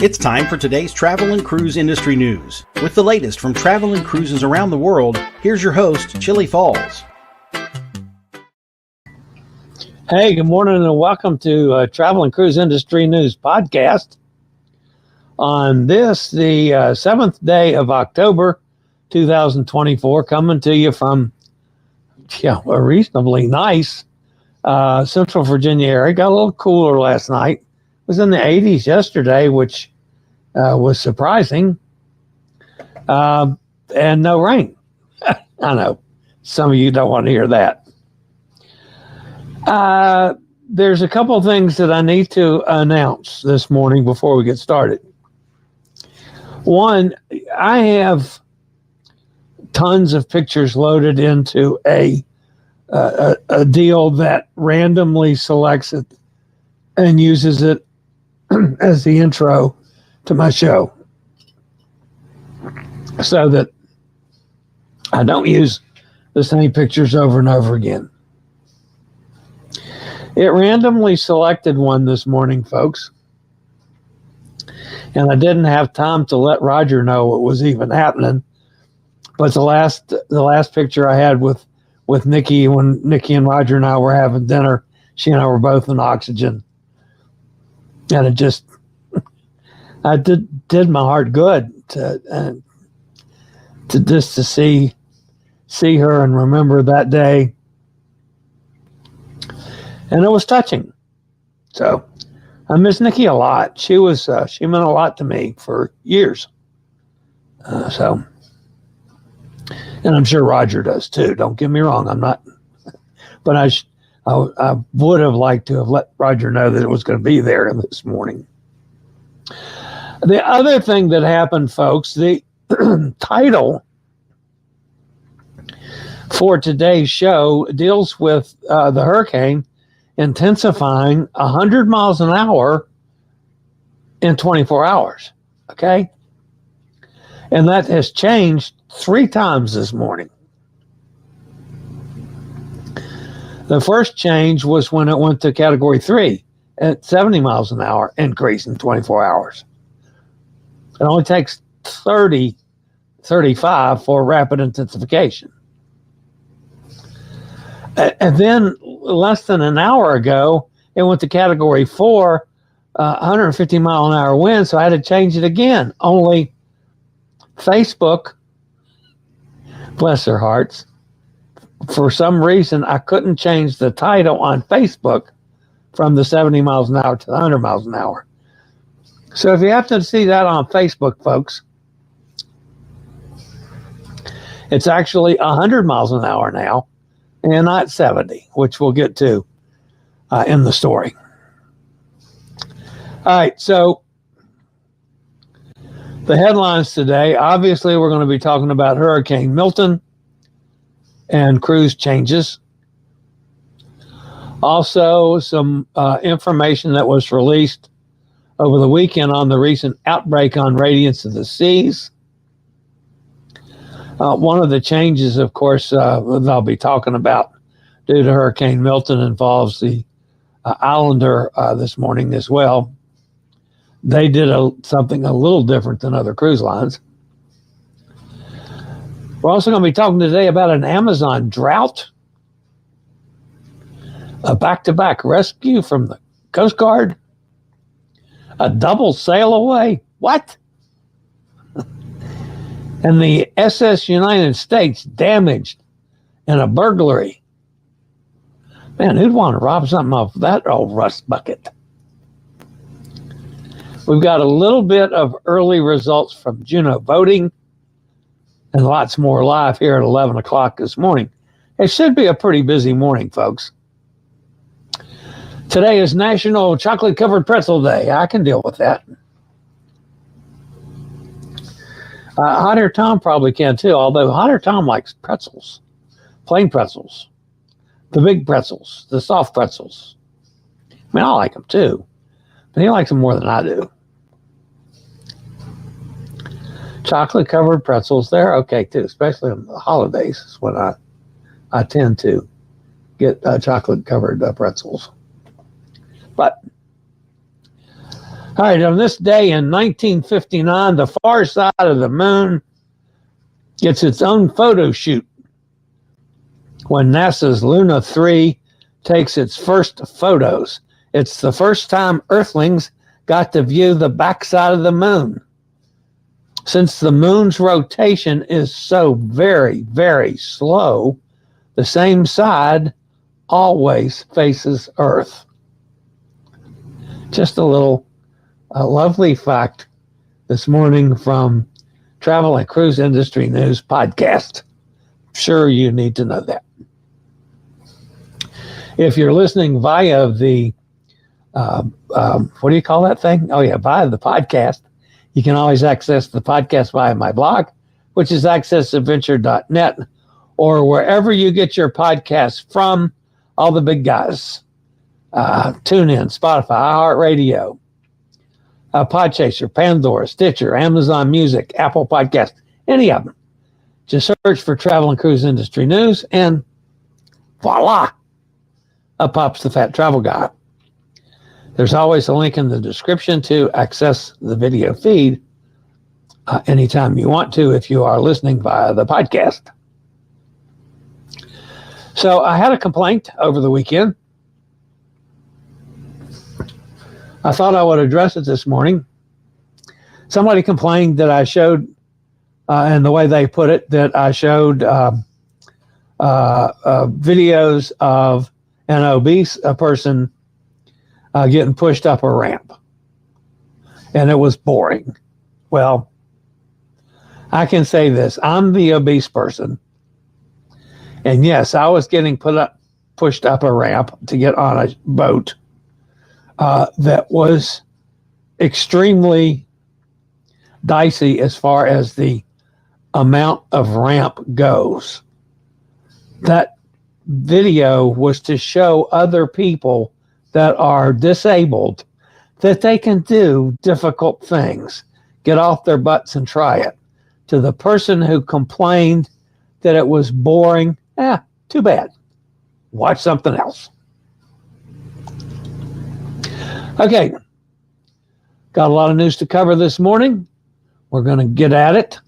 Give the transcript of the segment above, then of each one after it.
It's time for today's travel and cruise industry news. With the latest from travel and cruises around the world, here's your host, Chillie Falls. Hey, good morning and welcome to Travel and Cruise Industry News Podcast. On this, the 7th day of October, 2024, coming to you from a reasonably nice Central Virginia area. Got a little cooler last night. It was in the 80s yesterday, which was surprising. And no rain. I know some of you don't want to hear that. There's a couple of things that I need to announce this morning before we get started. One, I have tons of pictures loaded into a deal that randomly selects it and uses it as the intro to my show, so that I don't use the same pictures over and over again. It randomly selected one this morning, folks, and I didn't have time to let Roger know what was even happening. But the last picture I had with Nikki, when Nikki and Roger and I were having dinner, she and I were both in oxygen, and it just I did my heart good to see her and remember that day, and it was touching. So I miss Nikki a lot. She meant a lot to me for years. And I'm sure Roger does too. Don't get me wrong. I'm not, but I would have liked to have let Roger know that it was going to be there this morning. The other thing that happened, folks, the title for today's show deals with the hurricane intensifying 100 miles an hour in 24 hours. Okay? And that has changed 3 times this morning. The first change was when it went to Category 3 at 70 miles an hour, increase in 24 hours. It only takes 35 for rapid intensification. And then less than an hour ago, it went to Category 4, 150 mile an hour wind, so I had to change it again. Only Facebook, bless their hearts, for some reason I couldn't change the title on Facebook from the 70 miles an hour to the 100 miles an hour. So if you happen to see that on Facebook, folks, it's actually 100 miles an hour now and not 70, which we'll get to in the story. All right, so the headlines today, obviously we're going to be talking about Hurricane Milton and cruise changes. Also, some information that was released over the weekend on the recent outbreak on Radiance of the Seas. One of the changes, of course, that I'll be talking about due to Hurricane Milton involves the Islander this morning as well. They did something a little different than other cruise lines. We're also going to be talking today about an Amazon drought, a back-to-back rescue from the Coast Guard, a double sail away. What? And the SS United States damaged in a burglary. Man, who'd want to rob something off that old rust bucket? We've got a little bit of early results from Juno voting and lots more live here at 11 o'clock this morning. It should be a pretty busy morning, folks. Today is National Chocolate Covered Pretzel Day. I can deal with that. Hot Air Tom probably can too, although Hot Air Tom likes pretzels, plain pretzels, the big pretzels, the soft pretzels. I mean, I like them too, but he likes them more than I do. Chocolate covered pretzels, they're okay too, especially on the holidays is when I tend to get chocolate covered pretzels. But All right, on this day in 1959, the far side of the moon gets its own photo shoot when NASA's Luna 3 takes its first photos. It's the first time Earthlings got to view the backside of the moon. Since the moon's rotation is so very, very slow, the same side always faces Earth. Just a lovely fact this morning from Travel and Cruise Industry News podcast. Sure, you need to know that. If you're listening via the, what do you call that thing? Oh, yeah, via the podcast, you can always access the podcast via my blog, which is accessadventure.net, or wherever you get your podcasts from, all the big guys. TuneIn, Spotify, iHeartRadio, Podchaser, Pandora, Stitcher, Amazon Music, Apple Podcast, any of them. Just search for Travel and Cruise Industry News, and voila, up pops the Fat Travel Guy. There's always a link in the description to access the video feed anytime you want to if you are listening via the podcast. So I had a complaint over the weekend. I thought I would address it this morning. Somebody complained that I showed, and the way they put it, that I showed videos of an obese person getting pushed up a ramp. And it was boring. Well, I can say this. I'm the obese person. And yes, I was getting pushed up a ramp to get on a boat that was extremely dicey as far as the amount of ramp goes. That video was to show other people that are disabled that they can do difficult things, get off their butts and try it. To the person who complained that it was boring, too bad. Watch something else. Okay, got a lot of news to cover this morning. We're going to get at it.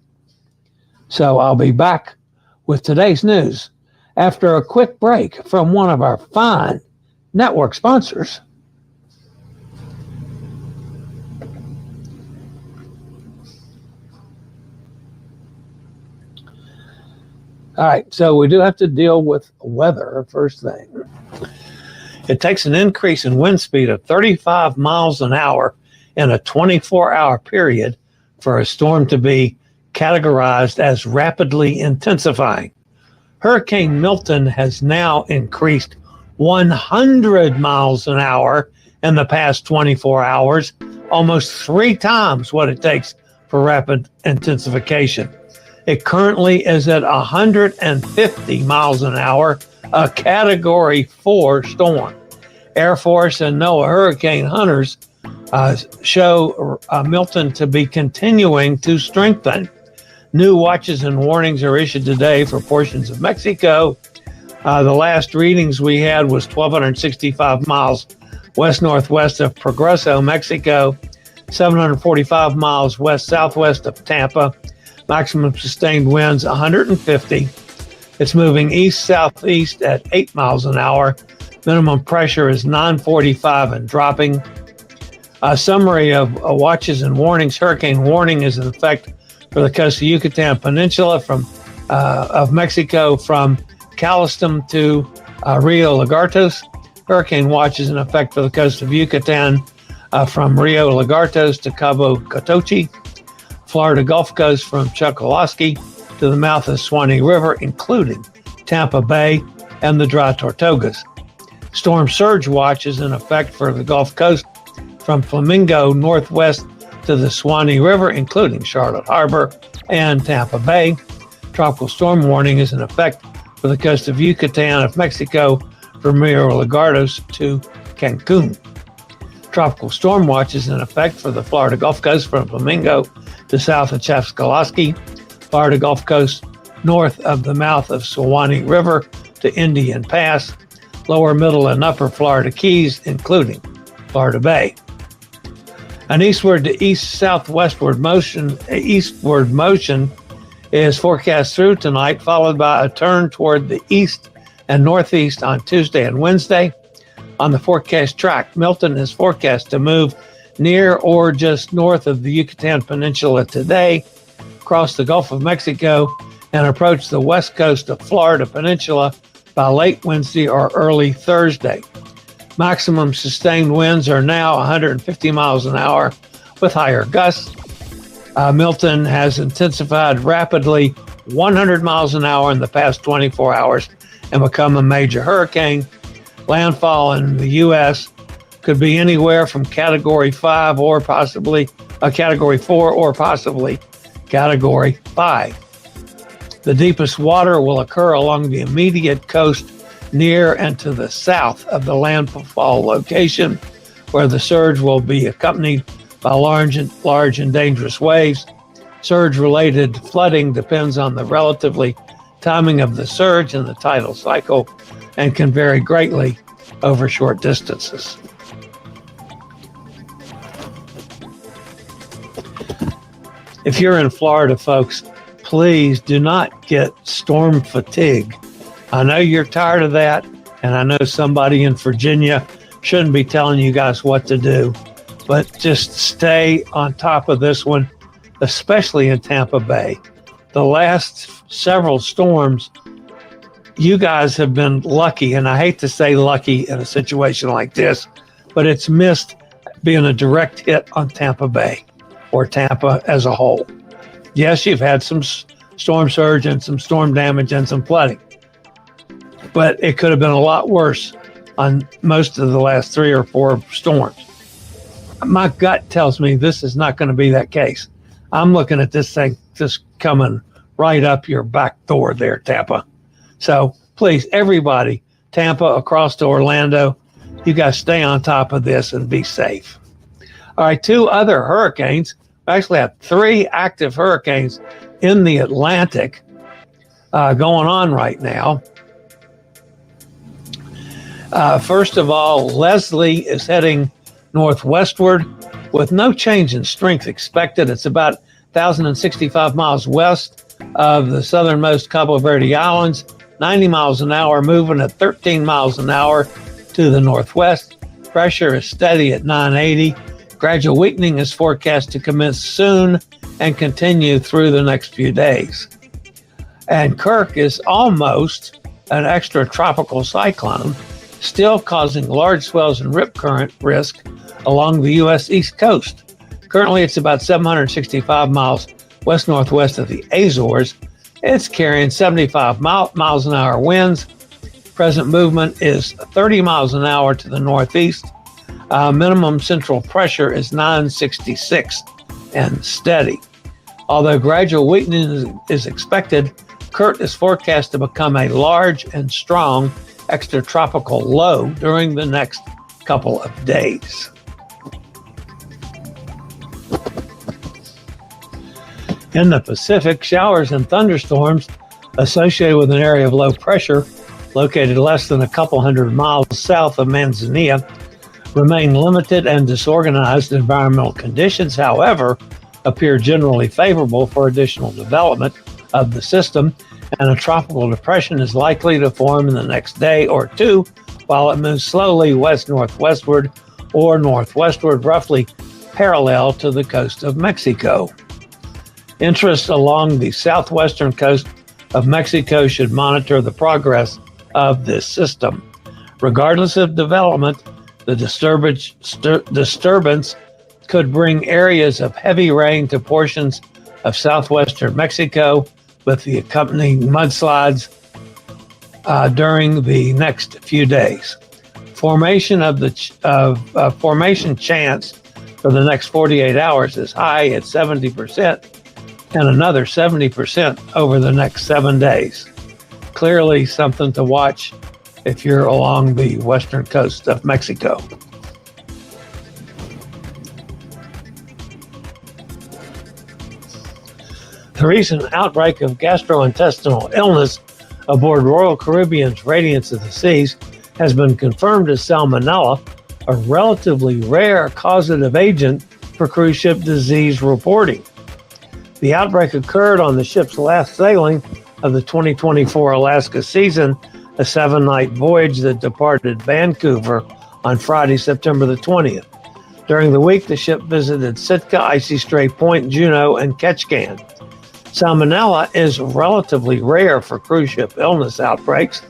So I'll be back with today's news after a quick break from one of our fine network sponsors. All right, so we do have to deal with weather first thing. It takes an increase in wind speed of 35 miles an hour in a 24-hour period for a storm to be categorized as rapidly intensifying. Hurricane Milton has now increased 100 miles an hour in the past 24 hours, almost 3 times what it takes for rapid intensification. It currently is at 150 miles an hour, a Category 4 storm. Air Force and NOAA hurricane hunters show Milton to be continuing to strengthen. New watches and warnings are issued today for portions of Mexico. The last readings we had was 1,265 miles west-northwest of Progreso, Mexico, 745 miles west-southwest of Tampa. Maximum sustained winds 150. It's moving east-southeast at 8 miles an hour. Minimum pressure is 945 and dropping. A summary of watches and warnings. Hurricane warning is in effect for the coast of Yucatan Peninsula of Mexico from Callistum to Rio Lagartos. Hurricane watch is in effect for the coast of Yucatan from Rio Lagartos to Cabo Cotoche. Florida Gulf Coast from Chokoloskee to the mouth of Suwannee River, including Tampa Bay and the Dry Tortugas. Storm surge watch is in effect for the Gulf Coast from Flamingo northwest to the Suwannee River, including Charlotte Harbor and Tampa Bay. Tropical storm warning is in effect for the coast of Yucatan of Mexico from Rio Lagartos to Cancun. Tropical storm watch is in effect for the Florida Gulf Coast from Flamingo to south of Chafskalaski, Florida Gulf Coast north of the mouth of Suwannee River to Indian Pass, lower, middle, and upper Florida Keys, including Florida Bay. An eastward to eastward motion is forecast through tonight, followed by a turn toward the east and northeast on Tuesday and Wednesday. On the forecast track, Milton is forecast to move near or just north of the Yucatan Peninsula today, cross the Gulf of Mexico, and approach the west coast of Florida Peninsula by late Wednesday or early Thursday. Maximum sustained winds are now 150 miles an hour with higher gusts. Milton has intensified rapidly 100 miles an hour in the past 24 hours and become a major hurricane. Landfall in the U.S. could be anywhere from Category 5 or possibly a Category 4 or possibly Category 5. The deepest water will occur along the immediate coast near and to the south of the landfall location, where the surge will be accompanied by large and dangerous waves. Surge-related flooding depends on the relatively timing of the surge and the tidal cycle and can vary greatly over short distances. If you're in Florida, folks, please do not get storm fatigue. I know you're tired of that, and I know somebody in Virginia shouldn't be telling you guys what to do, but just stay on top of this one, especially in Tampa Bay. The last several storms, you guys have been lucky, and I hate to say lucky in a situation like this, but it's missed being a direct hit on Tampa Bay or Tampa as a whole. Yes, you've had some storm surge and some storm damage and some flooding, but it could have been a lot worse on most of the last 3 or 4 storms. My gut tells me this is not going to be that case. I'm looking at this thing just coming right up your back door there, Tampa. So please, everybody, Tampa across to Orlando, you guys stay on top of this and be safe. All right, 2 other hurricanes. We actually have 3 active hurricanes in the Atlantic going on right now. First of all, Leslie is heading northwestward with no change in strength expected. It's about 1,065 miles west of the southernmost Cabo Verde Islands, 90 miles an hour, moving at 13 miles an hour to the northwest. Pressure is steady at 980. Gradual weakening is forecast to commence soon and continue through the next few days. And Kirk is almost an extratropical cyclone, still causing large swells and rip current risk along the U.S. East Coast. Currently, it's about 765 miles west-northwest of the Azores. It's carrying 75 miles an hour winds. Present movement is 30 miles an hour to the northeast. Minimum central pressure is 966 and steady. Although gradual weakening is expected, Kurt is forecast to become a large and strong extratropical low during the next couple of days. In the Pacific, showers and thunderstorms associated with an area of low pressure located less than a couple hundred miles south of Manzanilla remain limited, and disorganized environmental conditions, however, appear generally favorable for additional development of the system, and a tropical depression is likely to form in the next day or 2 while it moves slowly west-northwestward or northwestward, roughly parallel to the coast of Mexico. Interests along the southwestern coast of Mexico should monitor the progress of this system. Regardless of development, the disturbance could bring areas of heavy rain to portions of southwestern Mexico, with the accompanying mudslides during the next few days. Formation chance for the next 48 hours is high at 70%, and another 70% over the next 7 days. Clearly something to watch if you're along the western coast of Mexico. The recent outbreak of gastrointestinal illness aboard Royal Caribbean's Radiance of the Seas has been confirmed as salmonella, a relatively rare causative agent for cruise ship disease reporting. The outbreak occurred on the ship's last sailing of the 2024 Alaska season, a 7-night voyage that departed Vancouver on Friday, September the 20th. During the week, the ship visited Sitka, Icy Strait Point, Juneau, and Ketchikan. Salmonella is relatively rare for cruise ship illness outbreaks.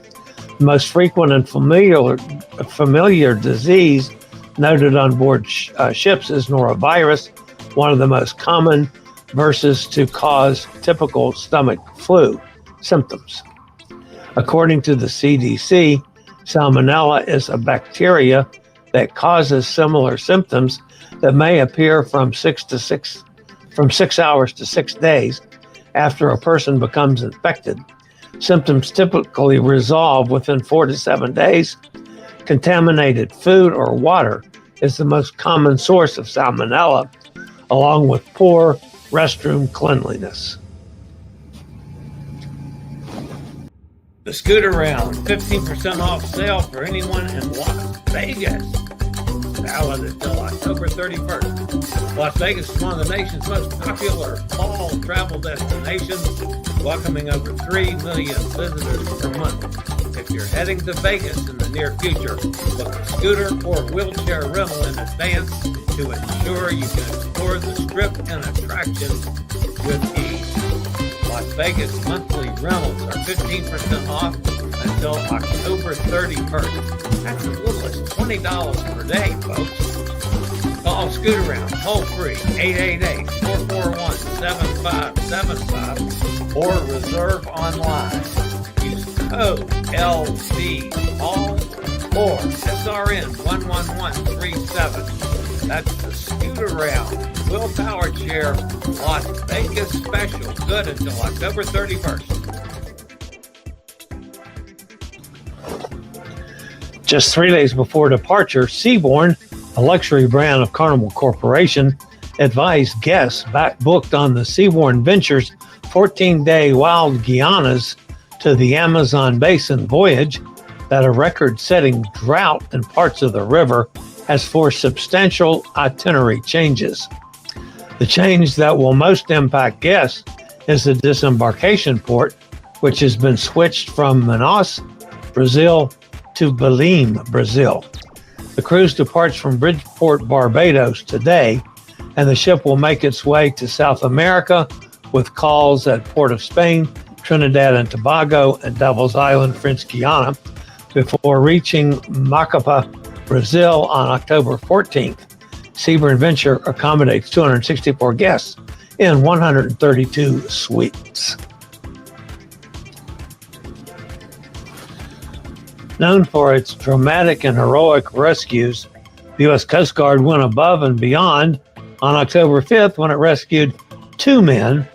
The most frequent and familiar disease noted on board ships is norovirus, one of the most common viruses to cause typical stomach flu symptoms. According to the CDC, salmonella is a bacteria that causes similar symptoms that may appear from 6 hours to 6 days after a person becomes infected. Symptoms typically resolve within 4 to 7 days. Contaminated food or water is the most common source of salmonella, along with poor restroom cleanliness. The Scooter Round, 15% off sale for anyone in Las Vegas. Valid until October 31st. Las Vegas is one of the nation's most popular fall travel destinations, welcoming over 3 million visitors per month. If you're heading to Vegas in the near future, book a scooter or wheelchair rental in advance to ensure you can explore the strip and attractions with ease. Las Vegas monthly rentals are 15% off until October 31st. That's as little as $20 per day, folks. Call Scooter Round toll free 888-441-7575 or reserve online. Use code LVALL or SRN 11137. That's the Scooter Round Will Power Chair Las Vegas special, good until October 31st. Just 3 days before departure, Seabourn, a luxury brand of Carnival Corporation, advised guests back booked on the Seabourn Ventures 14-day wild Guianas to the Amazon Basin voyage that a record-setting drought in parts of the river has forced substantial itinerary changes. The change that will most impact guests is the disembarkation port, which has been switched from Manaus, Brazil, to Belém, Brazil. The cruise departs from Bridgeport, Barbados today, and the ship will make its way to South America with calls at Port of Spain, Trinidad and Tobago, and Devil's Island, French Guiana, before reaching Macapá, Brazil on October 14th. Seabourn Venture accommodates 264 guests in 132 suites. Known for its dramatic and heroic rescues, the U.S. Coast Guard went above and beyond on October 5th when it rescued 2 men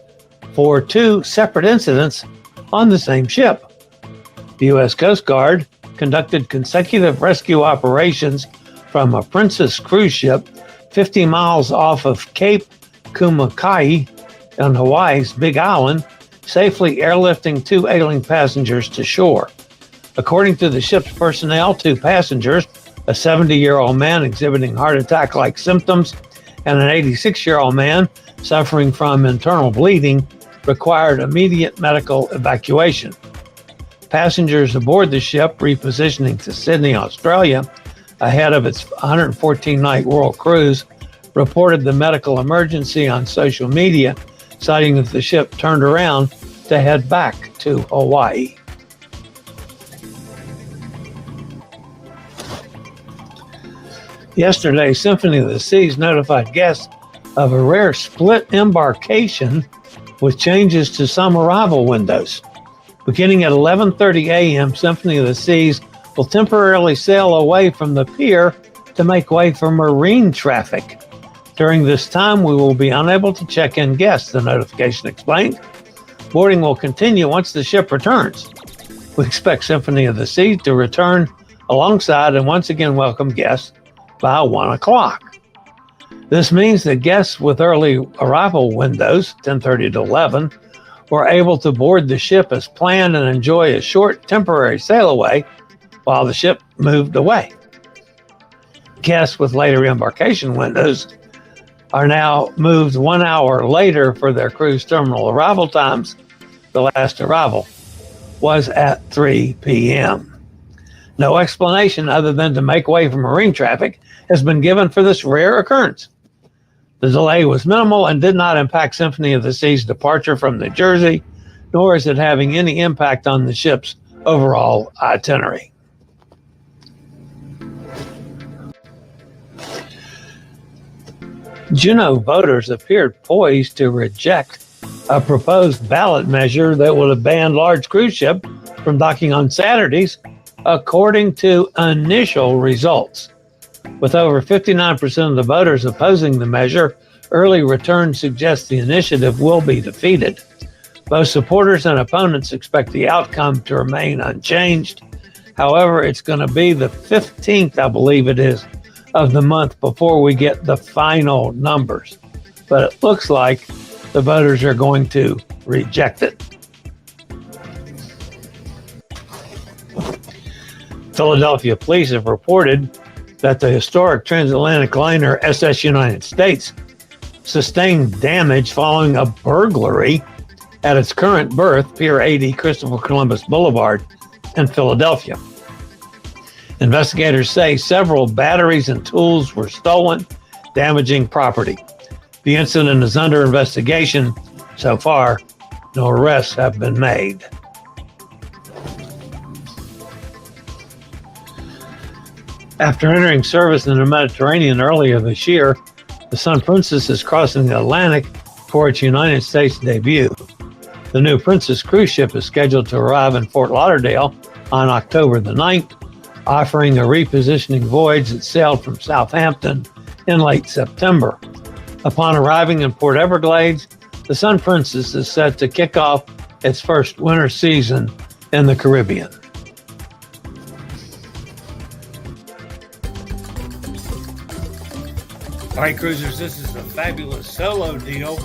for 2 separate incidents on the same ship. The U.S. Coast Guard conducted consecutive rescue operations from a Princess cruise ship 50 miles off of Cape Kumukai on Hawaii's Big Island, safely airlifting 2 ailing passengers to shore. According to the ship's personnel, 2 passengers, a 70-year-old man exhibiting heart attack-like symptoms and an 86-year-old man suffering from internal bleeding, required immediate medical evacuation. Passengers aboard the ship, repositioning to Sydney, Australia, ahead of its 114-night world cruise, reported the medical emergency on social media, citing that the ship turned around to head back to Hawaii. Yesterday, Symphony of the Seas notified guests of a rare split embarkation with changes to some arrival windows. Beginning at 11:30 a.m., Symphony of the Seas will temporarily sail away from the pier to make way for marine traffic. During this time, we will be unable to check in guests, the notification explained. Boarding will continue once the ship returns. We expect Symphony of the Seas to return alongside and once again welcome guests by 1 o'clock. This means that guests with early arrival windows, 10:30 to 11, were able to board the ship as planned and enjoy a short temporary sail away while the ship moved away. Guests with later embarkation windows are now moved 1 hour later for their cruise terminal arrival times. The last arrival was at 3 p.m. No explanation other than to make way for marine traffic has been given for this rare occurrence. The delay was minimal and did not impact Symphony of the Sea's departure from New Jersey, nor is it having any impact on the ship's overall itinerary. Juneau voters appeared poised to reject a proposed ballot measure that would have banned large cruise ships from docking on Saturdays, according to initial results. With over 59% of the voters opposing the measure, early returns suggest the initiative will be defeated. Both supporters and opponents expect the outcome to remain unchanged. However, it's going to be the 15th, I believe it is, of the month before we get the final numbers. But it looks like the voters are going to reject it. Philadelphia police have reported that the historic transatlantic liner SS United States sustained damage following a burglary at its current berth, Pier 80 Christopher Columbus Boulevard in Philadelphia. Investigators say several batteries and tools were stolen, damaging property. The incident is under investigation. So far, no arrests have been made. After entering service in the Mediterranean earlier this year, the Sun Princess is crossing the Atlantic for its United States debut. The new Princess cruise ship is scheduled to arrive in Fort Lauderdale on October the 9th, offering a repositioning voyage that sailed from Southampton in late September. Upon arriving in Port Everglades, the Sun Princess is set to kick off its first winter season in the Caribbean. All right, cruisers, this is a fabulous solo deal,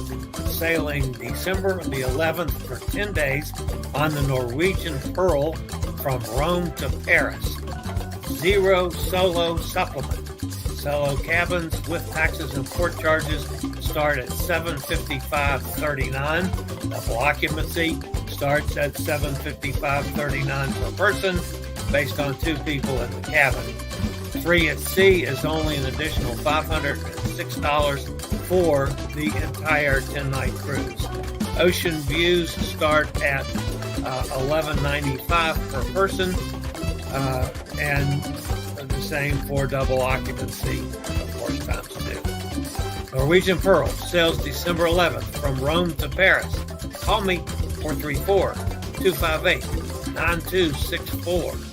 sailing December the 11th for 10 days on the Norwegian Pearl from Rome to Paris. Zero solo supplement. Solo cabins with taxes and port charges start at $755.39. Double occupancy starts at $755.39 per person based on 2 people in the cabin. 3 at sea is only an additional $506 for the entire 10-night cruise. Ocean views start at $11.95 per person, and the same for double occupancy, of course, times 2. Norwegian Pearl sails December 11th from Rome to Paris. Call me 434-258-9264.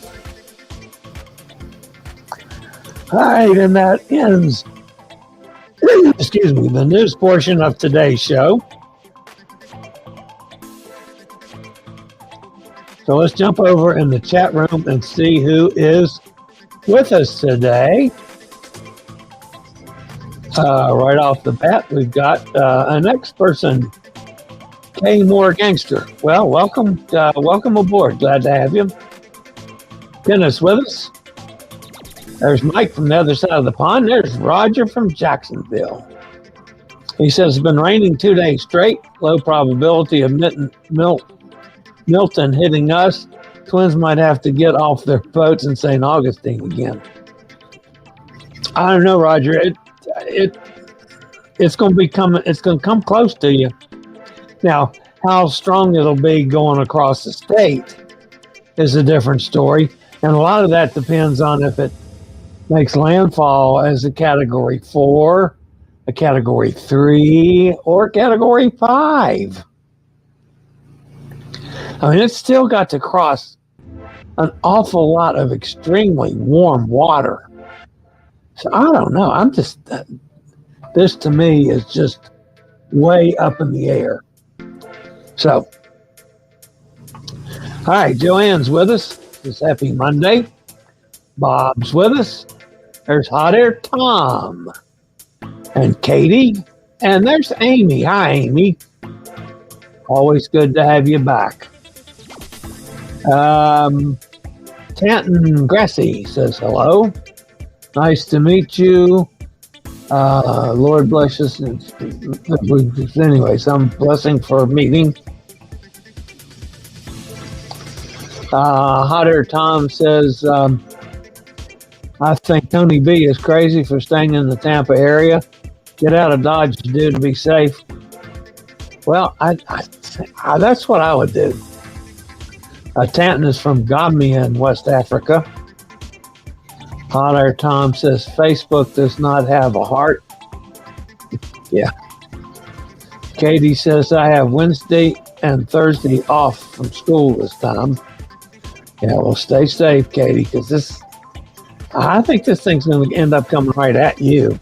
All right, and that ends, the news portion of today's show. So let's jump over in the chat room and see who is with us today. Right off the bat, we've got a next person, K. Moore Gangster. Well, welcome aboard. Glad to have you. Dennis with us. There's Mike from the other side of the pond. There's Roger from Jacksonville. He says it's been raining 2 days straight. Low probability of Milton hitting us. Twins might have to get off their boats in St. Augustine again. I don't know, Roger. It's going to come close to you. Now, how strong it'll be going across the state is a different story, and a lot of that depends on if it makes landfall as a Category 4, a Category 3, or Category 5. I mean, it's still got to cross an awful lot of extremely warm water. So I don't know. This to me is just way up in the air. So, all right, Joanne's with us this happy Monday. Bob's with us. There's Hot Air Tom and Katie. And there's Amy. Hi, Amy. Always good to have you back. Tanton Grassy says hello. Nice to meet you. Lord bless us. Anyway, some blessing for meeting. Hot Air Tom says, I think Tony B is crazy for staying in the Tampa area. Get out of Dodge, dude, to be safe. Well, that's what I would do. Tanton is from Gambia in West Africa. Hot Air Tom says, Facebook does not have a heart. Yeah. Katie says, I have Wednesday and Thursday off from school this time. Yeah, well, stay safe, Katie, because I think this thing's going to end up coming right at you.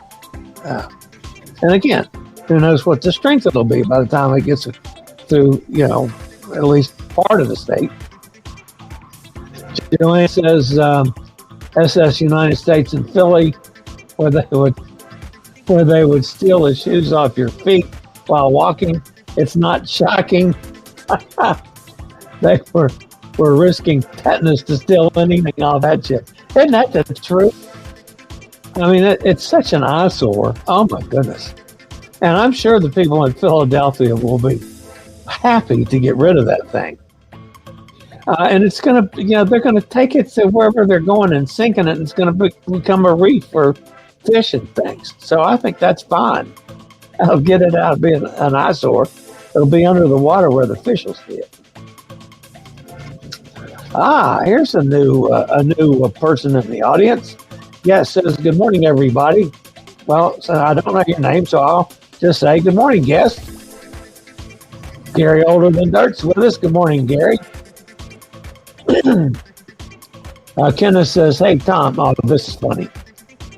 And again, who knows what the strength it'll be by the time it gets through, at least part of the state. Joanne says, SS United States in Philly, where they would steal the shoes off your feet while walking. It's not shocking. They were risking tetanus to steal anything off that shit. Isn't that the truth? I mean, it's such an eyesore. Oh my goodness. And I'm sure the people in Philadelphia will be happy to get rid of that thing. And it's going to, they're going to take it to wherever they're going and sinking it. And it's going to become a reef for fish and things. So I think that's fine. I'll get it out of being an eyesore. It'll be under the water where the fish will see it. Here's a new person in the audience. Yes, says, good morning, everybody. Well, so I don't know your name, so I'll just say good morning, guest. Gary Older Than Dirt's with us. Good morning, Gary. Kenneth says, hey, Tom. Oh, this is funny.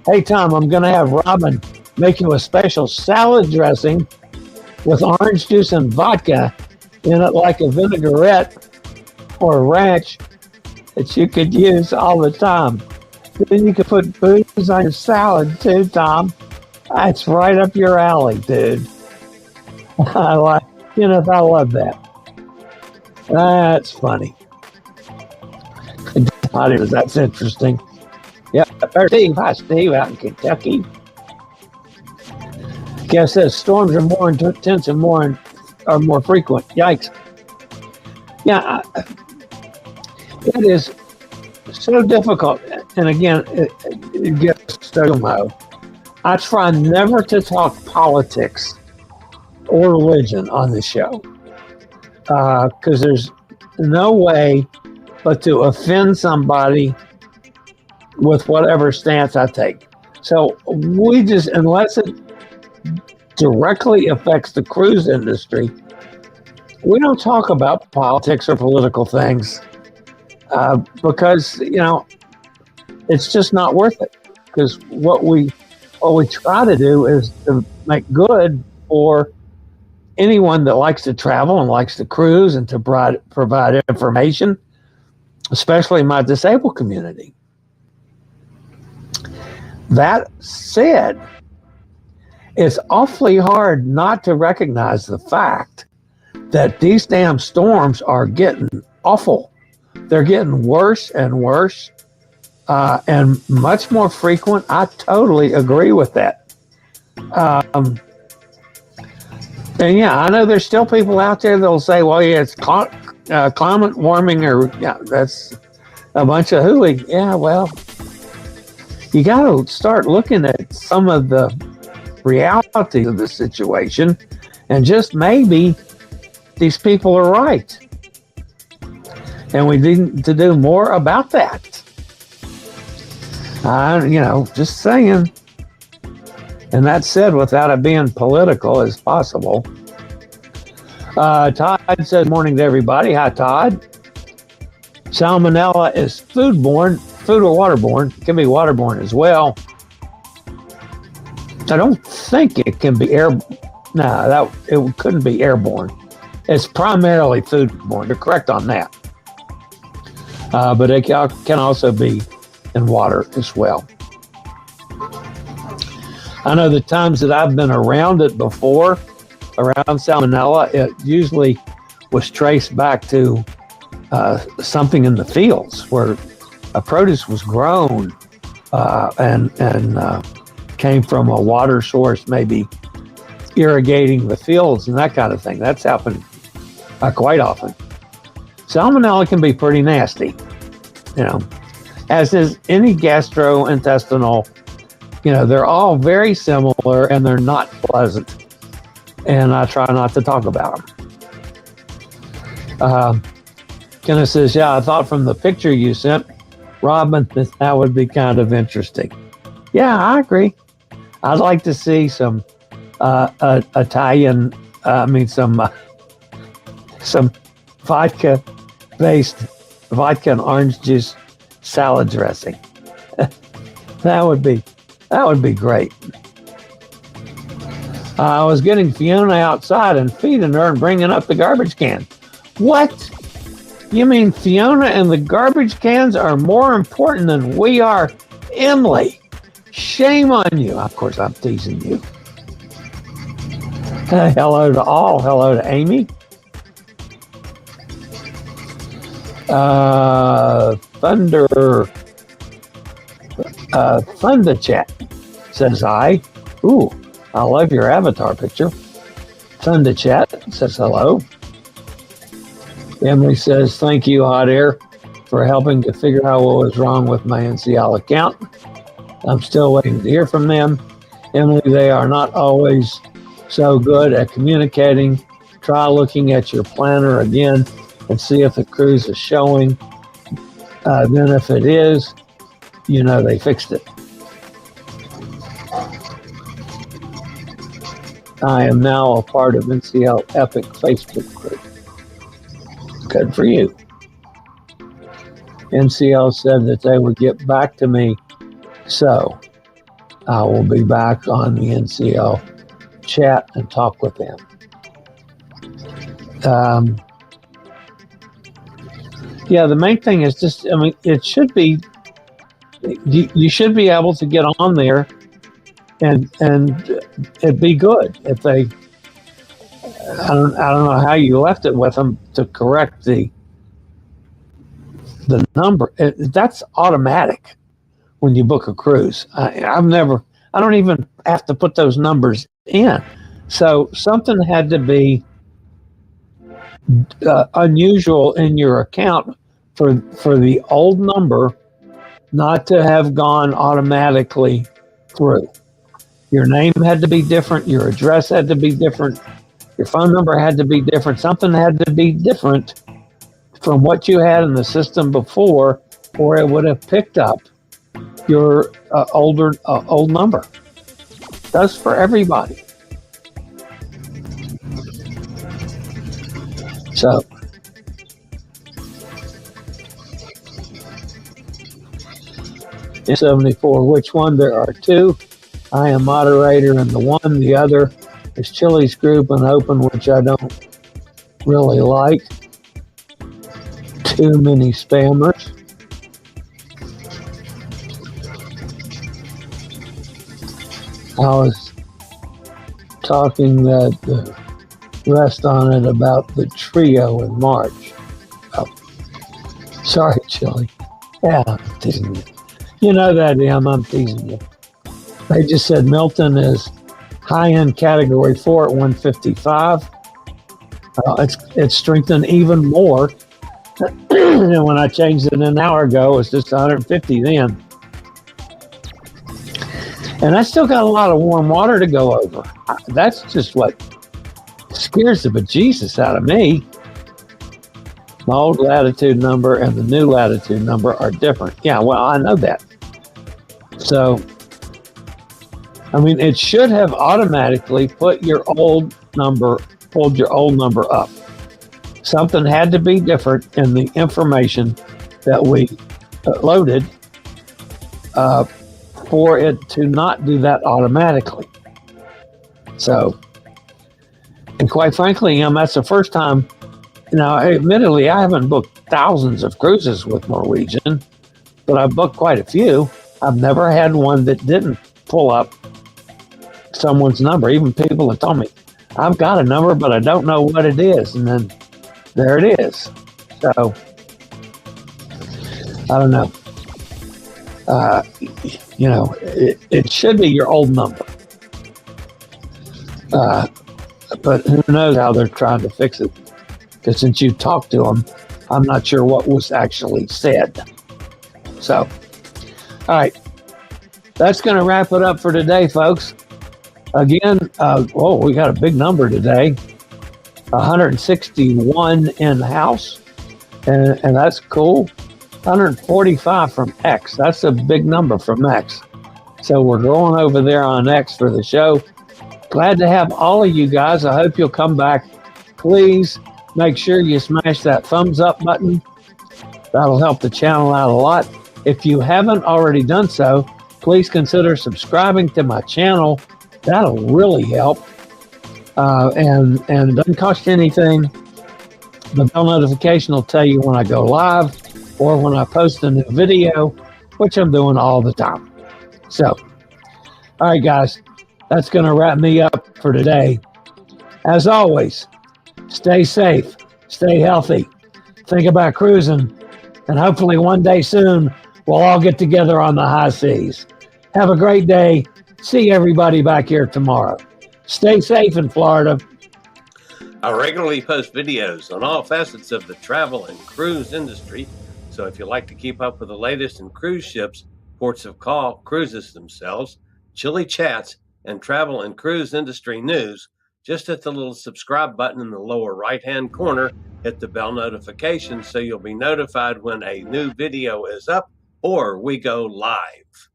Hey, Tom, I'm going to have Robin make you a special salad dressing with orange juice and vodka in it like a vinaigrette or ranch that you could use all the time. Then you could put booze on your salad too, Tom. That's right up your alley, dude. I love that. That's funny. That's interesting. Yeah, Steve. Hi, Steve, out in Kentucky. Guess says storms are more intense and are more frequent. Yikes. Yeah, it is so difficult. And again, it gets so. I try never to talk politics or religion on the show because there's no way but to offend somebody with whatever stance I take. So we just, unless it directly affects the cruise industry, we don't talk about politics or political things because, it's just not worth it. Because what we try to do is to make good for anyone that likes to travel and likes to cruise and to provide information, especially my disabled community. That said, it's awfully hard not to recognize the fact that these damn storms are getting awful. They're getting worse and worse and much more frequent. I totally agree with that. And yeah, I know there's still people out there that'll say, well, yeah, it's climate warming or that's a bunch of hooey. Yeah, well, you got to start looking at some of the reality of the situation and just maybe these people are right. And we need to do more about that. Just saying. And that said, without it being political as possible. Todd says, morning to everybody. Hi, Todd. Salmonella is foodborne, food or waterborne. It can be waterborne as well. I don't think it can be it couldn't be airborne. It's primarily foodborne. You're correct on that. But it can also be in water as well. I know the times that I've been around it before, around salmonella, it usually was traced back to something in the fields where a produce was grown and came from a water source, maybe irrigating the fields and that kind of thing. That's happened quite often. Salmonella can be pretty nasty, as is any gastrointestinal. They're all very similar and they're not pleasant. And I try not to talk about them. Kenneth says, yeah, I thought from the picture you sent, Robin, that would be kind of interesting. Yeah, I agree. I'd like to see some Italian, some vodka-based vodka and orange juice salad dressing. That would be great. I was getting Fiona outside and feeding her and bringing up the garbage can. What? You mean Fiona and the garbage cans are more important than we are? Emily, shame on you. Of course, I'm teasing you. Hello to all. Hello to Amy. Thunder Chat says hi. Ooh, I love your avatar picture. Thunder Chat says hello. Emily says, thank you, Hot Air, for helping to figure out what was wrong with my NCL account. I'm still waiting to hear from them. Emily, they are not always so good at communicating. Try looking at your planner again and see if the cruise is showing. Then if it is, they fixed it. I am now a part of NCL Epic Facebook group. Good for you. NCL said that they would get back to me, so I will be back on the NCL chat and talk with them. Yeah, the main thing is just, it should be, you should be able to get on there and it'd be good if they, I don't know how you left it with them to correct the number. That's automatic when you book a cruise. I don't even have to put those numbers in. So something had to be unusual in your account for the old number not to have gone automatically through. Your name had to be different. Your address had to be different. Your phone number had to be different. Something had to be different from what you had in the system before, or it would have picked up your old number. That's for everybody. So, in 74, which one? There are two. I am moderator in the one. The other is Chillie's group and open, which I don't really like. Too many spammers. I was talking that the rest on it about the trio in March. Oh, sorry, Chillie. Yeah, I'm teasing you. You know that, I'm teasing you. They just said Milton is high-end category 4 at 155. It's strengthened even more. And when I changed it an hour ago, it was just 150 then. And I still got a lot of warm water to go over. That's just what scares the bejesus out of me. My old latitude number and the new latitude number are different. Yeah, well, I know that. So, it should have automatically pulled your old number up. Something had to be different in the information that we loaded for it to not do that automatically. So, and quite frankly, that's the first time. Now, admittedly, I haven't booked thousands of cruises with Norwegian, but I've booked quite a few. I've never had one that didn't pull up someone's number. Even people have told me, I've got a number, but I don't know what it is. And then there it is. So, I don't know. uh, it should be your old number. But who knows how they're trying to fix it? Because since you talked to them, I'm not sure what was actually said. So, all right, that's going to wrap it up for today, folks. Again, we got a big number today, 161 in-house, and that's cool. 145 from X. That's a big number from X. So we're going over there on X for the show. Glad to have all of you guys. I hope you'll come back. Please make sure you smash that thumbs up button. That'll help the channel out a lot. If you haven't already done so, please consider subscribing to my channel. That'll really help. And it doesn't cost you anything. The bell notification will tell you when I go live or when I post a new video, which I'm doing all the time. So, all right, guys, that's going to wrap me up for today. As always, stay safe, stay healthy, think about cruising, and hopefully one day soon, we'll all get together on the high seas. Have a great day. See everybody back here tomorrow. Stay safe in Florida. I regularly post videos on all facets of the travel and cruise industry, so if you'd like to keep up with the latest in cruise ships, ports of call, cruises themselves, Chillie chats, and travel and cruise industry news, just hit the little subscribe button in the lower right-hand corner, hit the bell notification so you'll be notified when a new video is up or we go live.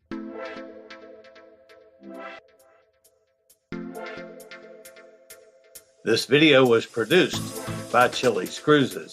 This video was produced by Chilliescruises.